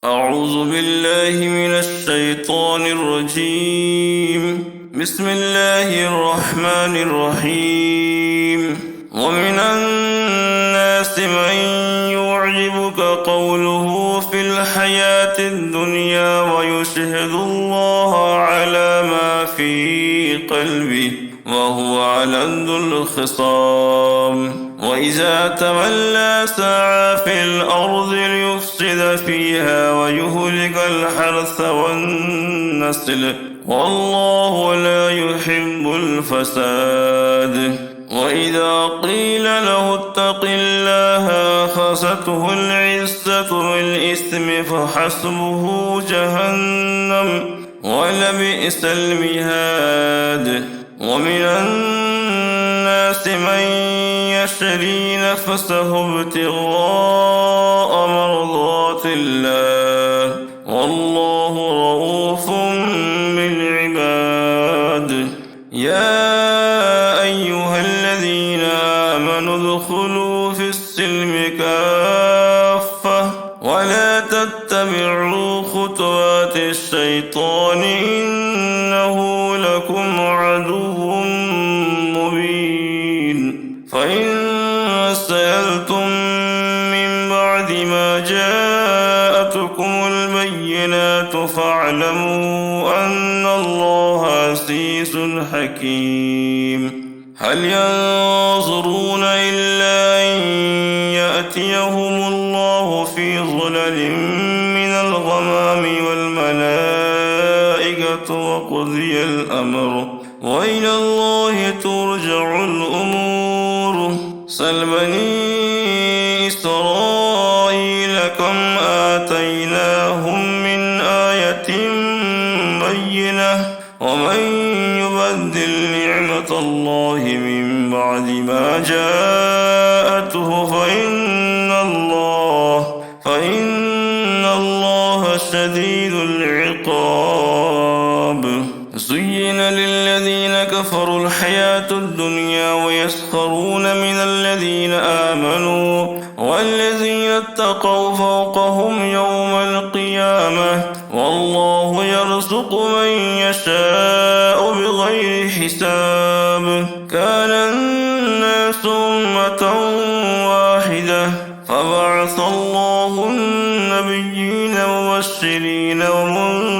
أعوذ بالله من الشيطان الرجيم. بسم الله الرحمن الرحيم. ومن الناس من يعجبك قوله في الحياة الدنيا ويشهد الله على ما في قلبه وهو ألد الخصام. وإذا تولى سعى في الأرض ليفسد فيها ويهلك الحرث والنسل والله لا يحب الفساد. وإذا قيل له اتق الله أخذته العزة بالإثم فحسبه جهنم ولبئس المهاد. ومن الناس من يشري نفسه ابتغاء مرضات الله والله رؤوف بالعباد. يا أيها الذين آمنوا ادخلوا في السلم كافة ولا تتبعوا خطوات الشيطان إنه لكم عدو مبين. فإن سألتم من بعد ما جاءتكم البينات فاعلموا أن الله عزيز حكيم. هل ينظرون إلا أن يأتيهم الله في ظلل من الغمام والملائكة وقضي الأمر وإلى الله ترجع الأمور. سل بني إسرائيل كم آتيناهم من آية بينة ومن يبدل نعمة الله من بعد ما جاءته فإن الله شديد العقاب. زين للذين كفروا الحياة الدنيا ويسخرون من الذين آمنوا والذين اتقوا فوقهم يوم القيامة والله يرزق من يشاء بغير حساب. كان الناس أمة واحدة فبعث الله النبيين مبشرين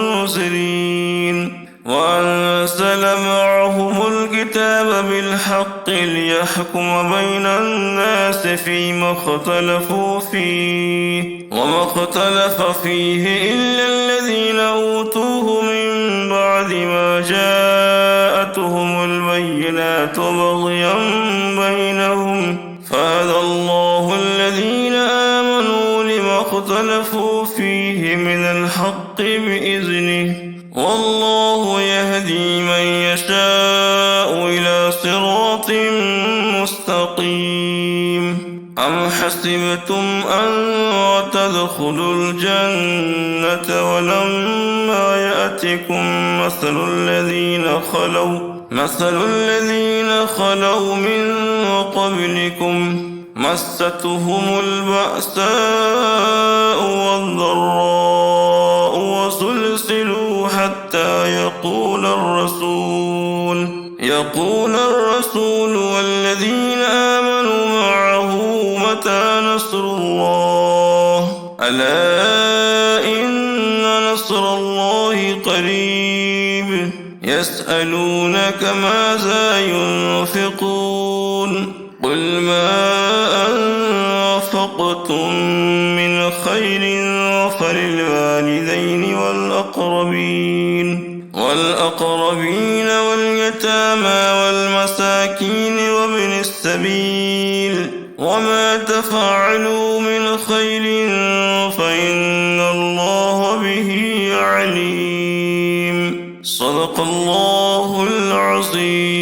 ومنذرين وأنزل معهم الكتاب بالحق ليحكم بين الناس فيما اختلفوا فيه وما اختلف فيه إلا الذين أوتوه من بعد ما جاءتهم البينات بغيا بينهم فهدى الله الذين آمنوا لما اختلفوا فيه من الحق بإذنه والله يهدي من يشاء إلى صراط مستقيم. أم حسبتم أن تدخلوا الجنة ولما يأتكم مثل الذين خلوا من قبلكم مستهم البأساء والضراء وزلزلوا حتى يقول الرسول والذين آمنوا معه متى نصر الله ألا إن نصر الله قريب. يسألونك ماذا ينفقون قل ما أنفقتم من خير فللوالدين والأقربين واليتامى والمساكين وابن السبيل وما تفعلوا من خير فإن الله به عليم. صدق الله العظيم.